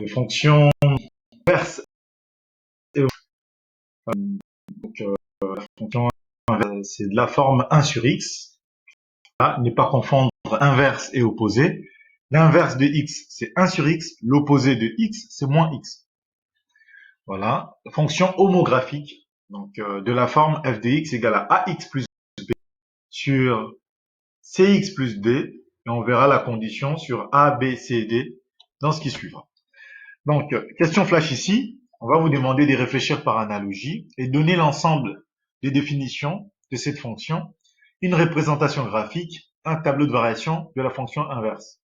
les fonctions inverses et donc, la fonction inverse, c'est de la forme 1 sur x. Là, ne pas confondre inverse et opposé. L'inverse de x, c'est 1 sur x. L'opposé de x, c'est moins x. Voilà. Fonction homographique, donc de la forme f de x égale à ax plus b sur cx plus d. Et on verra la condition sur a, b, c, d dans ce qui suivra. Donc, question flash ici. On va vous demander de réfléchir par analogie et donner l'ensemble des définitions de cette fonction, une représentation graphique, un tableau de variation de la fonction inverse.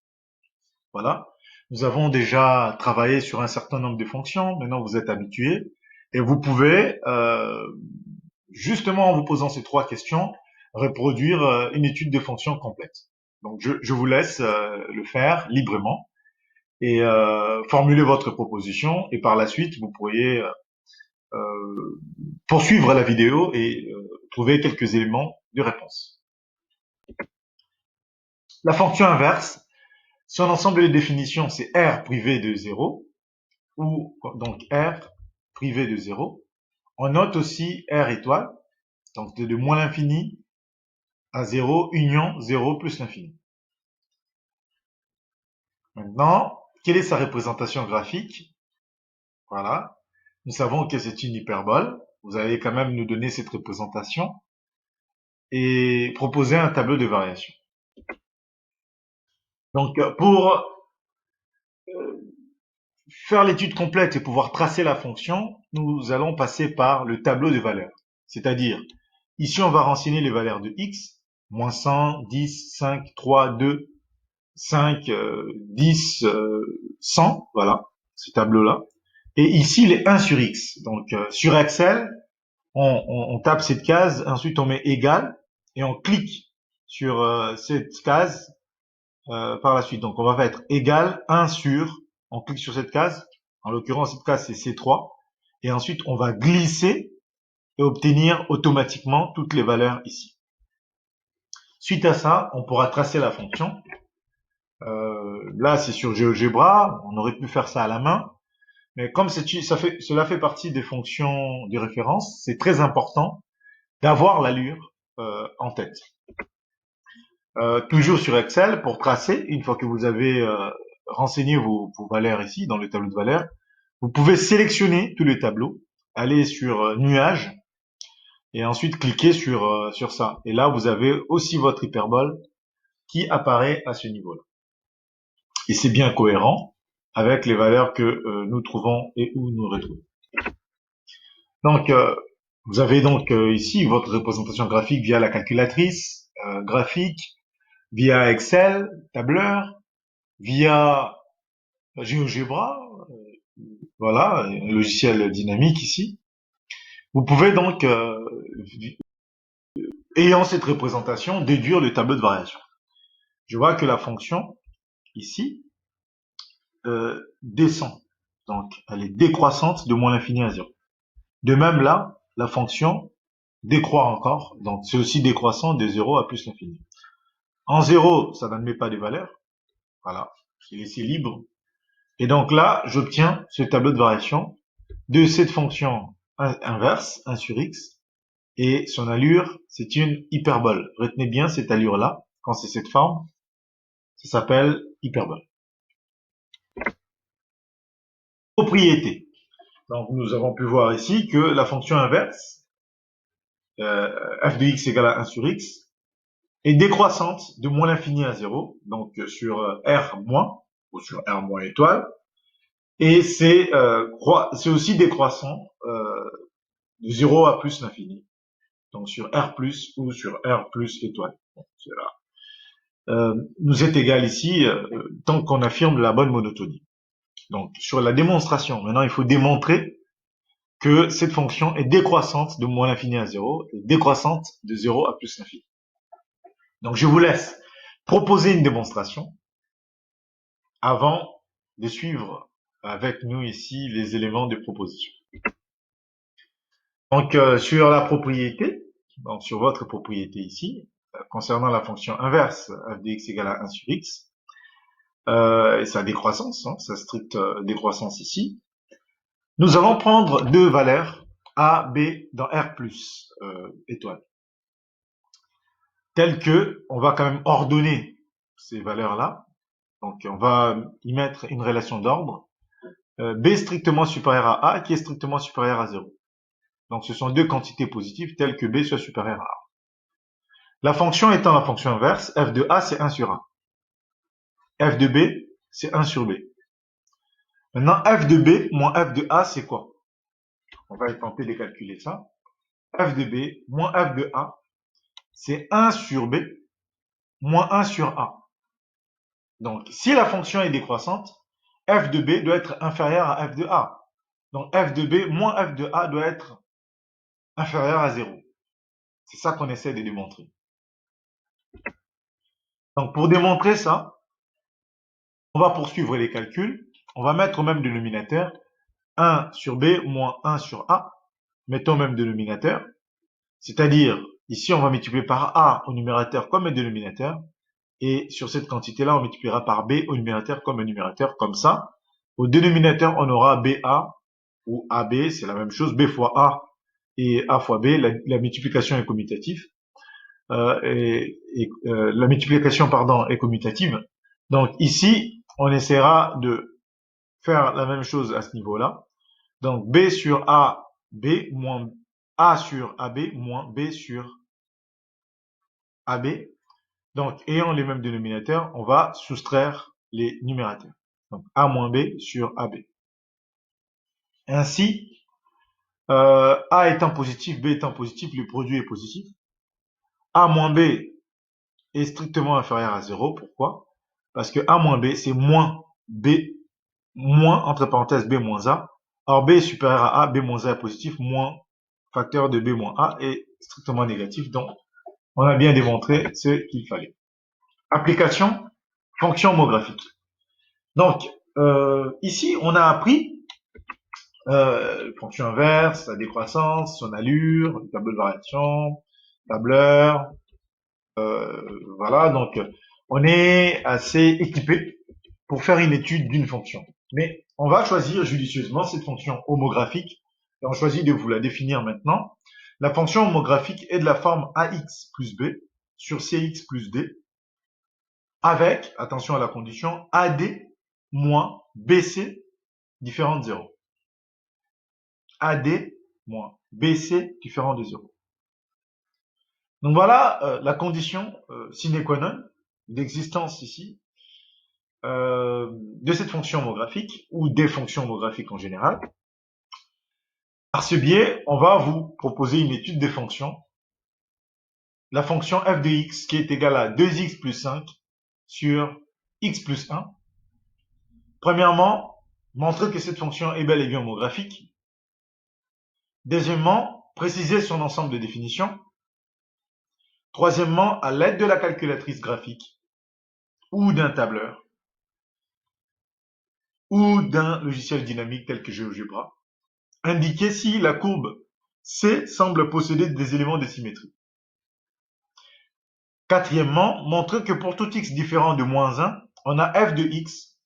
Voilà. Nous avons déjà travaillé sur un certain nombre de fonctions. Maintenant, vous êtes habitués. Et vous pouvez, justement en vous posant ces 3 questions, reproduire une étude de fonctions complète. Donc, je vous laisse le faire librement et formuler votre proposition. Et par la suite, vous pourriez poursuivre la vidéo et trouver quelques éléments de réponse. La fonction inverse, son ensemble de définitions, c'est R privé de 0, ou donc R privé de 0. On note aussi R étoile, donc de moins l'infini à 0, union 0 plus l'infini. Maintenant, quelle est sa représentation graphique? Voilà. Nous savons que c'est une hyperbole. Vous allez quand même nous donner cette représentation et proposer un tableau de variation. Donc, pour faire l'étude complète et pouvoir tracer la fonction, nous allons passer par le tableau de valeurs. C'est-à-dire, ici, on va renseigner les valeurs de x, moins 100, 10, 5, 3, 2, 5, 10, 100, voilà, ce tableau-là. Et ici, les 1 sur x. Donc, sur Excel, on tape cette case, ensuite on met égal, et on clique sur cette case par la suite. Donc, on va mettre égal 1 sur, on clique sur cette case, en l'occurrence, cette case, c'est C3, et ensuite, on va glisser et obtenir automatiquement toutes les valeurs ici. Suite à ça, on pourra tracer la fonction. Là, c'est sur GeoGebra, on aurait pu faire ça à la main, mais comme cela fait partie des fonctions de référence, c'est très important d'avoir l'allure en tête. Toujours sur Excel, pour tracer, une fois que vous avez renseigné vos valeurs ici, dans le tableau de valeurs, vous pouvez sélectionner tous les tableaux, aller sur Nuages, et ensuite cliquer sur ça. Et là, vous avez aussi votre hyperbole qui apparaît à ce niveau-là. Et c'est bien cohérent avec les valeurs que nous trouvons et où nous retrouvons. Donc, vous avez donc ici votre représentation graphique via la calculatrice graphique, via Excel, tableur, via GeoGebra, voilà, un logiciel dynamique ici. Vous pouvez donc, ayant cette représentation, déduire le tableau de variation. Je vois que la fonction, ici, descend. Donc, elle est décroissante de moins l'infini à 0. De même là, la fonction décroît encore. Donc, c'est aussi décroissant de 0 à plus l'infini. En 0, ça n'admet pas de valeur. Voilà, je l'ai laissé libre. Et donc là, j'obtiens ce tableau de variation de cette fonction inverse, 1 sur x, et son allure, c'est une hyperbole. Retenez bien cette allure-là, quand c'est cette forme, ça s'appelle hyperbole. Propriété. Donc nous avons pu voir ici que la fonction inverse, f de x égale à 1 sur x, est décroissante de moins l'infini à 0, donc sur R moins, ou sur R moins étoile, et c'est aussi décroissant de 0 à plus l'infini, donc sur R plus ou sur R plus étoile. Bon, nous est égal ici tant qu'on affirme la bonne monotonie. Donc sur la démonstration, maintenant il faut démontrer que cette fonction est décroissante de moins l'infini à 0 et décroissante de 0 à plus l'infini. Donc je vous laisse proposer une démonstration avant de suivre avec nous ici les éléments de proposition. Donc sur la propriété, donc sur votre propriété ici, concernant la fonction inverse f de x égale à 1 sur x, et sa décroissance, hein, sa stricte décroissance ici, nous allons prendre deux valeurs A, B dans R plus étoile, telles que on va quand même ordonner ces valeurs-là. Donc on va y mettre une relation d'ordre, B strictement supérieur à A qui est strictement supérieur à 0. Donc ce sont deux quantités positives telles que B soit supérieur à A. La fonction étant la fonction inverse, f de A c'est 1 sur A. F de B c'est 1 sur B. Maintenant f de B moins f de A c'est quoi? On va tenter de calculer ça. F de B moins f de A c'est 1 sur B moins 1 sur A. Donc si la fonction est décroissante, f de B doit être inférieur à f de A. Donc f de B moins f de A doit être inférieur à 0. C'est ça qu'on essaie de démontrer. Donc pour démontrer ça, on va poursuivre les calculs. On va mettre au même dénominateur 1 sur B moins 1 sur A. Mettons au même dénominateur. C'est-à-dire, ici, on va multiplier par A au numérateur comme un dénominateur. Et sur cette quantité-là, on multipliera par B au numérateur comme un numérateur, comme ça. Au dénominateur, on aura BA ou AB, c'est la même chose. B fois A et A fois B, la multiplication est commutative. La multiplication, pardon, est commutative. Donc ici, on essaiera de faire la même chose à ce niveau-là. Donc B sur A, B moins A sur AB moins B sur AB. Donc ayant les mêmes dénominateurs, on va soustraire les numérateurs. Donc A moins B sur AB. Ainsi, A étant positif, B étant positif, le produit est positif. A moins B est strictement inférieur à 0. Pourquoi? Parce que A moins B, c'est moins B, moins, entre parenthèses, B moins A. Or, B est supérieur à A, B moins A est positif, moins facteur de B moins A est strictement négatif. Donc, on a bien démontré ce qu'il fallait. Application, fonction homographique. Donc, ici, on a appris fonction inverse, sa décroissance, son allure, le tableau de variation, tableur. Voilà, donc on est assez équipé pour faire une étude d'une fonction. Mais on va choisir judicieusement cette fonction homographique et on choisit de vous la définir maintenant. La fonction homographique est de la forme ax plus b sur cx plus d avec, attention à la condition, ad moins bc différent de 0. AD moins BC différent de 0. Donc voilà la condition sine qua non d'existence ici de cette fonction homographique ou des fonctions homographiques en général. Par ce biais, on va vous proposer une étude des fonctions. La fonction f de x qui est égale à 2x plus 5 sur x plus 1. Premièrement, montrer que cette fonction est bel et bien homographique. Deuxièmement, préciser son ensemble de définitions. Troisièmement, à l'aide de la calculatrice graphique ou d'un tableur ou d'un logiciel dynamique tel que GeoGebra, indiquer si la courbe C semble posséder des éléments de symétrie. Quatrièmement, montrer que pour tout x différent de moins 1, on a f de x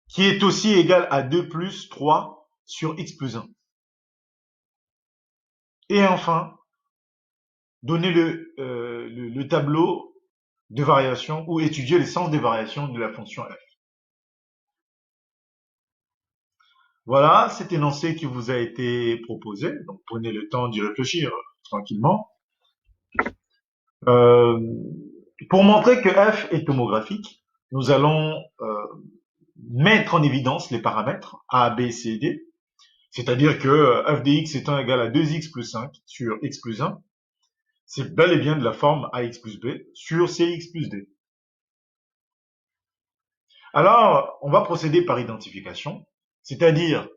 qui est aussi égal à 2 plus 3 sur x plus 1. Et enfin, donner le tableau de variation ou étudier les sens des variations de la fonction f. Voilà cet énoncé qui vous a été proposé. Donc prenez le temps d'y réfléchir tranquillement. Pour montrer que f est homographique, nous allons mettre en évidence les paramètres a, b, c, d. C'est-à-dire que f de x étant égal à 2x plus 5 sur x plus 1, c'est bel et bien de la forme ax plus b sur cx plus d. Alors, on va procéder par identification, c'est-à-dire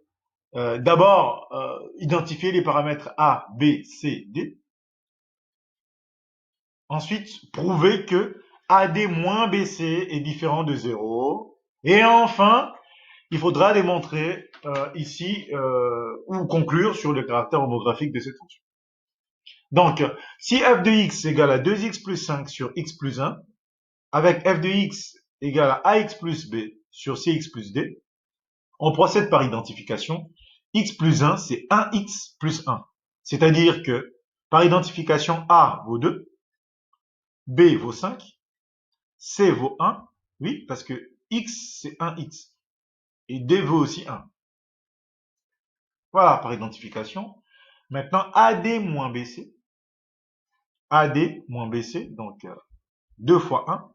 d'abord identifier les paramètres a, b, c, d. Ensuite, prouver que AD moins BC est différent de 0. Et enfin, il faudra démontrer ici ou conclure sur le caractère homographique de cette fonction. Donc, si f de x égale à 2x plus 5 sur x plus 1, avec f de x égale à ax plus b sur cx plus d, on procède par identification. X plus 1, c'est 1x plus 1. C'est-à-dire que par identification, A vaut 2, B vaut 5, C vaut 1. Oui, parce que x, c'est 1x. Et D vaut aussi 1. Voilà, par identification. Maintenant, AD moins BC. AD moins BC, donc 2 fois 1,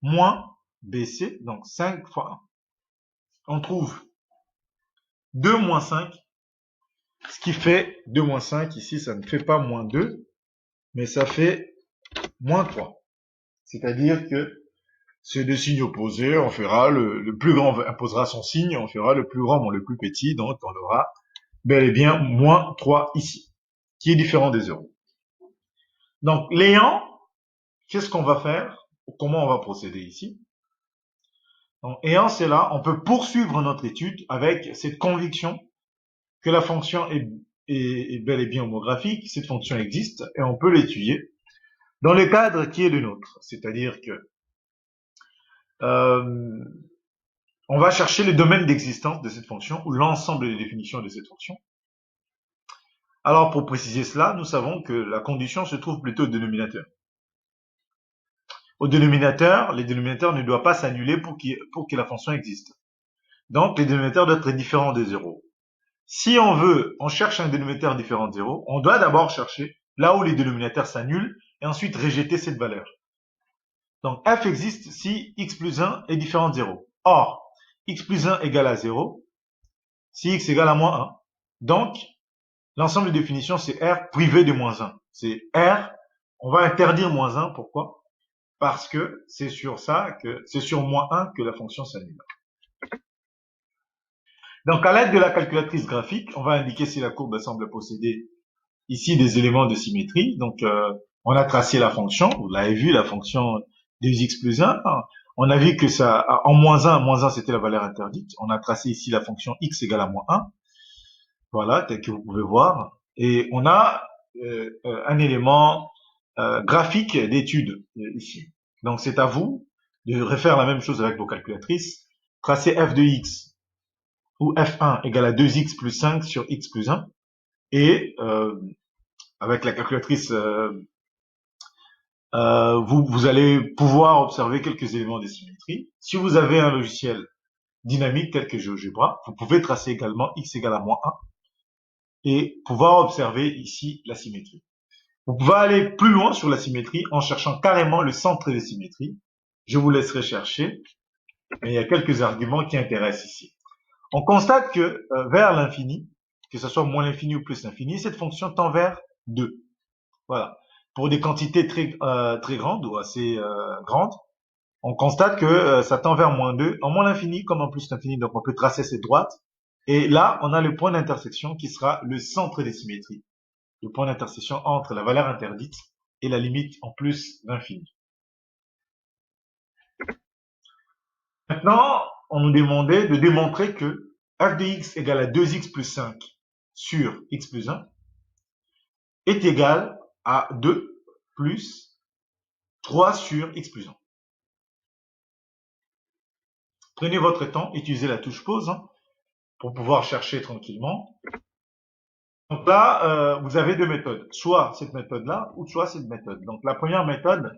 moins BC, donc 5 fois 1. On trouve 2 moins 5, ce qui fait 2 moins 5, ici, ça ne fait pas moins 2, mais ça fait moins 3. C'est-à-dire que ces deux signes opposés, on fera le plus grand imposera son signe, on fera le plus grand moins le plus petit, donc on aura bel et bien moins 3 ici, qui est différent des 0. Donc, l'ayant, qu'est-ce qu'on va faire? Comment on va procéder ici? Donc, ayant cela, on peut poursuivre notre étude avec cette conviction que la fonction est bel et bien homographique, cette fonction existe, et on peut l'étudier dans le cadre qui est le nôtre. C'est-à-dire que on va chercher le domaine d'existence de cette fonction ou l'ensemble des définitions de cette fonction. Alors, pour préciser cela, nous savons que la condition se trouve plutôt au dénominateur. Au dénominateur, les dénominateurs ne doivent pas s'annuler pour que la fonction existe. Donc, les dénominateurs doivent être différents de 0. Si on cherche un dénominateur différent de 0, on doit d'abord chercher là où les dénominateurs s'annulent et ensuite rejeter cette valeur. Donc, f existe si x plus 1 est différent de 0. Or, x plus 1 égale à 0 si x égale à moins 1. Donc, l'ensemble de définitions, c'est R privé de moins 1. C'est R, on va interdire moins 1, pourquoi? Parce que c'est sur moins 1 que la fonction s'annule. Donc, à l'aide de la calculatrice graphique, on va indiquer si la courbe semble posséder ici des éléments de symétrie. Donc, on a tracé la fonction, vous l'avez vu, la fonction de x plus 1. On a vu que ça, en moins 1 c'était la valeur interdite. On a tracé ici la fonction x égale à moins 1. Voilà, tel que vous pouvez voir. Et on a un élément graphique d'étude ici. Donc, c'est à vous de refaire la même chose avec vos calculatrices. Tracer f de x où f1 égale à 2x plus 5 sur x plus 1. Et avec la calculatrice, vous allez pouvoir observer quelques éléments de symétrie. Si vous avez un logiciel dynamique tel que GeoGebra, vous pouvez tracer également x égale à moins 1 et pouvoir observer ici la symétrie. Vous pouvez aller plus loin sur la symétrie en cherchant carrément le centre des symétries. Je vous laisserai chercher, mais il y a quelques arguments qui intéressent ici. On constate que vers l'infini, que ce soit moins l'infini ou plus l'infini, cette fonction tend vers 2. Voilà. Pour des quantités très grandes ou assez grandes, on constate que ça tend vers moins 2, en moins l'infini comme en plus l'infini, donc on peut tracer cette droite. Et là, on a le point d'intersection qui sera le centre des symétries. Le point d'intersection entre la valeur interdite et la limite en plus d'infini. Maintenant, on nous demandait de démontrer que f de x égale à 2x plus 5 sur x plus 1 est égal à 2 plus 3 sur x plus 1. Prenez votre temps, utilisez la touche pause pour pouvoir chercher tranquillement. Donc là, vous avez deux méthodes, soit cette méthode-là ou soit cette méthode. Donc la première méthode,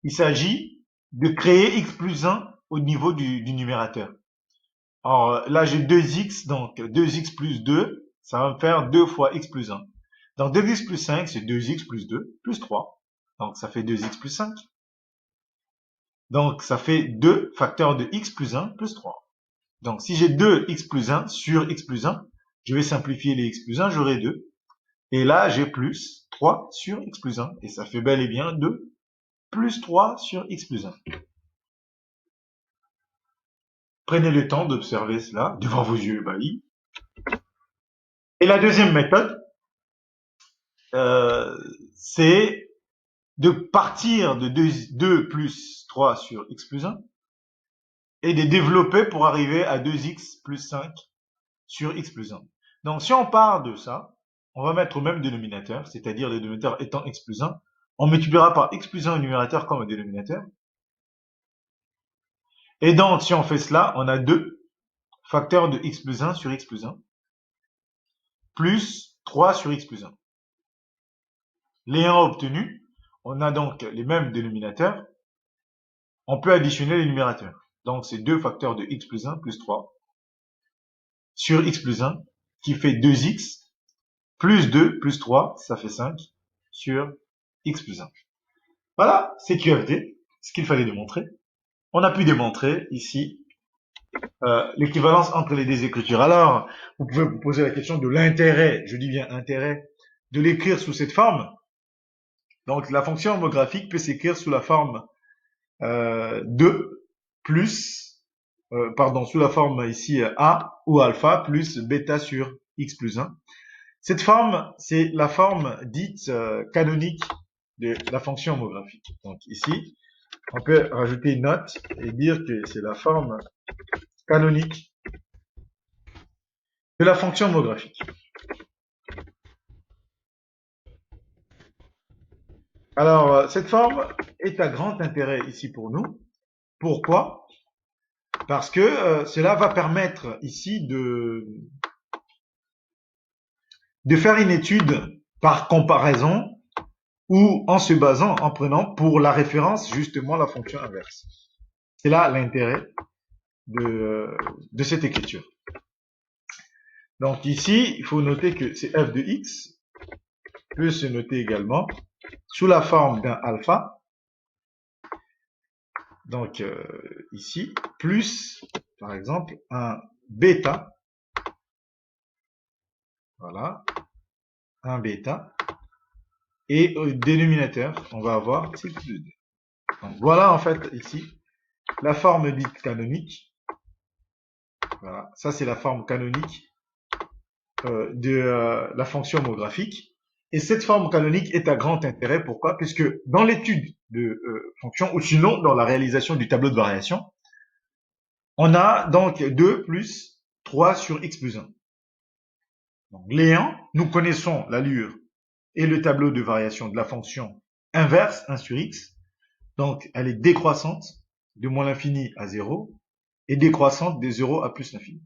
il s'agit de créer x plus 1 au niveau du numérateur. Alors là, j'ai 2x, donc 2x plus 2, ça va me faire 2 fois x plus 1. Donc 2x plus 5, c'est 2x plus 2, plus 3. Donc ça fait 2x plus 5. Donc ça fait 2 facteurs de x plus 1 plus 3. Donc si j'ai 2x plus 1 sur x plus 1, je vais simplifier les x plus 1, j'aurai 2. Et là, j'ai plus 3 sur x plus 1. Et ça fait bel et bien 2 plus 3 sur x plus 1. Prenez le temps d'observer cela devant vos yeux ébahis. Et la deuxième méthode, c'est de partir de 2 plus 3 sur x plus 1 et de développer pour arriver à 2x plus 5 sur x plus 1. Donc si on part de ça, on va mettre au même dénominateur, c'est-à-dire le dénominateur étant x plus 1, on multipliera par x plus 1 au numérateur comme au dénominateur, Et donc, si on fait cela, on a 2 facteurs de x plus 1 sur x plus 1, plus 3 sur x plus 1. L'ayant obtenu, on a donc les mêmes dénominateurs. On peut additionner les numérateurs. Donc, c'est 2 facteurs de x plus 1 plus 3 sur x plus 1, qui fait 2x, plus 2 plus 3, ça fait 5, sur x plus 1. Voilà, c'est QFD, ce qu'il fallait démontrer. On a pu démontrer ici l'équivalence entre les deux écritures. Alors, vous pouvez vous poser la question de l'intérêt, je dis bien intérêt, de l'écrire sous cette forme. Donc, la fonction homographique peut s'écrire sous la forme 2 plus, sous la forme ici A ou alpha plus bêta sur x plus 1. Cette forme, c'est la forme dite canonique de la fonction homographique. Donc ici, on peut rajouter une note et dire que c'est la forme canonique de la fonction homographique. Alors, cette forme est à grand intérêt ici pour nous. Pourquoi? Parce que cela va permettre ici de faire une étude par comparaison ou en se basant, en prenant pour la référence justement la fonction inverse. C'est là l'intérêt de cette écriture. Donc ici, il faut noter que c'est f de x peut se noter également sous la forme d'un alpha. Donc ici, plus, par exemple, un bêta. Voilà, un bêta. Et au dénominateur, on va avoir c'est plus de 2. Donc voilà en fait ici la forme dite canonique. Voilà, ça c'est la forme canonique de la fonction homographique. Et cette forme canonique est à grand intérêt. Pourquoi? Puisque dans l'étude de fonction, ou sinon dans la réalisation du tableau de variation, on a donc 2 plus 3 sur x plus 1. Donc l'ayant, nous connaissons l'allure et le tableau de variation de la fonction inverse 1 sur x. Donc elle est décroissante de moins l'infini à 0 et décroissante de 0 à plus l'infini.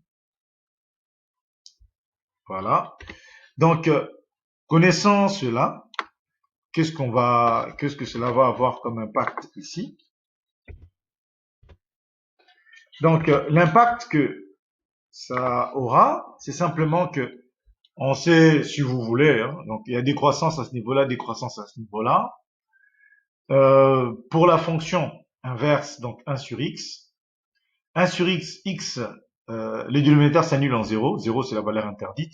Voilà. Donc, connaissant cela, qu'est-ce que cela va avoir comme impact ici? Donc, l'impact que ça aura, c'est simplement que on sait, si vous voulez, hein, donc il y a décroissance à ce niveau-là, décroissance à ce niveau-là. Pour la fonction inverse, donc 1 sur x, 1 sur x, les dénominateurs s'annulent en 0. 0, c'est la valeur interdite.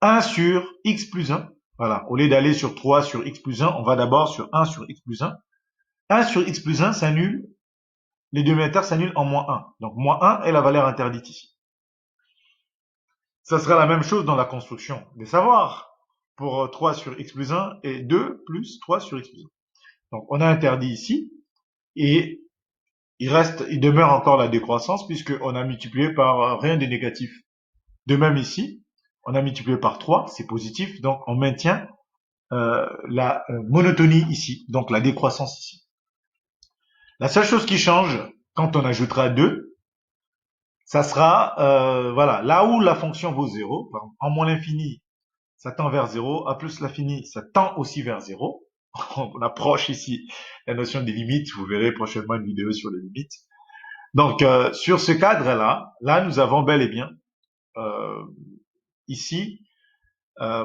1 sur x plus 1. Voilà, au lieu d'aller sur 3 sur x plus 1, on va d'abord sur 1 sur x plus 1. 1 sur x plus 1 s'annule, les dénominateurs s'annulent en moins 1. Donc moins 1 est la valeur interdite ici. Ça sera la même chose dans la construction des savoirs pour 3 sur x plus 1 et 2 plus 3 sur x plus 1. Donc on a interdit ici et il demeure encore la décroissance puisqu'on a multiplié par rien de négatif. De même ici, on a multiplié par 3, c'est positif, donc on maintient la monotonie ici, donc la décroissance ici. La seule chose qui change quand on ajoutera 2, ça sera, voilà, là où la fonction vaut 0, en moins l'infini, ça tend vers 0, à plus l'infini, ça tend aussi vers 0. On approche ici la notion des limites, vous verrez prochainement une vidéo sur les limites. Donc, sur ce cadre-là, là, nous avons bel et bien, ici,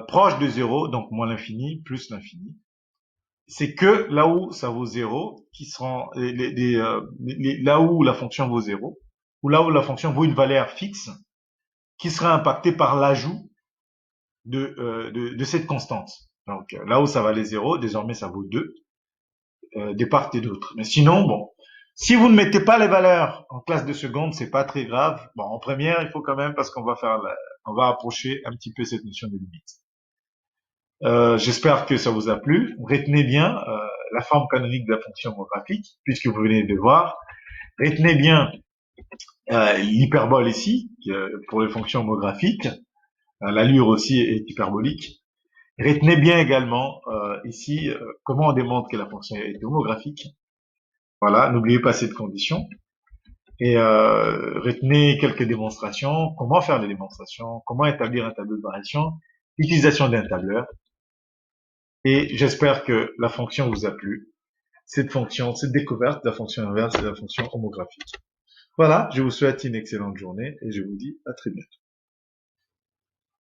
proche de 0, donc moins l'infini, plus l'infini. C'est que là où ça vaut 0, qui seront là où la fonction vaut 0, ou là où la fonction vaut une valeur fixe, qui sera impactée par l'ajout de cette constante. Donc là où ça valait 0, désormais ça vaut 2, des part et d'autre. Mais sinon, bon, si vous ne mettez pas les valeurs en classe de seconde, c'est pas très grave. Bon, en première, il faut quand même parce qu'on va on va approcher un petit peu cette notion de limite. J'espère que ça vous a plu. Retenez bien la forme canonique de la fonction homographique, puisque vous venez de voir. Retenez bien l'hyperbole ici, pour les fonctions homographiques. L'allure aussi est hyperbolique. Retenez bien également ici comment on démontre que la fonction est homographique. Voilà, n'oubliez pas cette condition. et retenez quelques démonstrations, comment faire les démonstrations, comment établir un tableau de variation, l'utilisation d'un tableur, et j'espère que la fonction vous a plu. Cette fonction, cette découverte de la fonction inverse et de la fonction homographique. Voilà, je vous souhaite une excellente journée et je vous dis à très bientôt.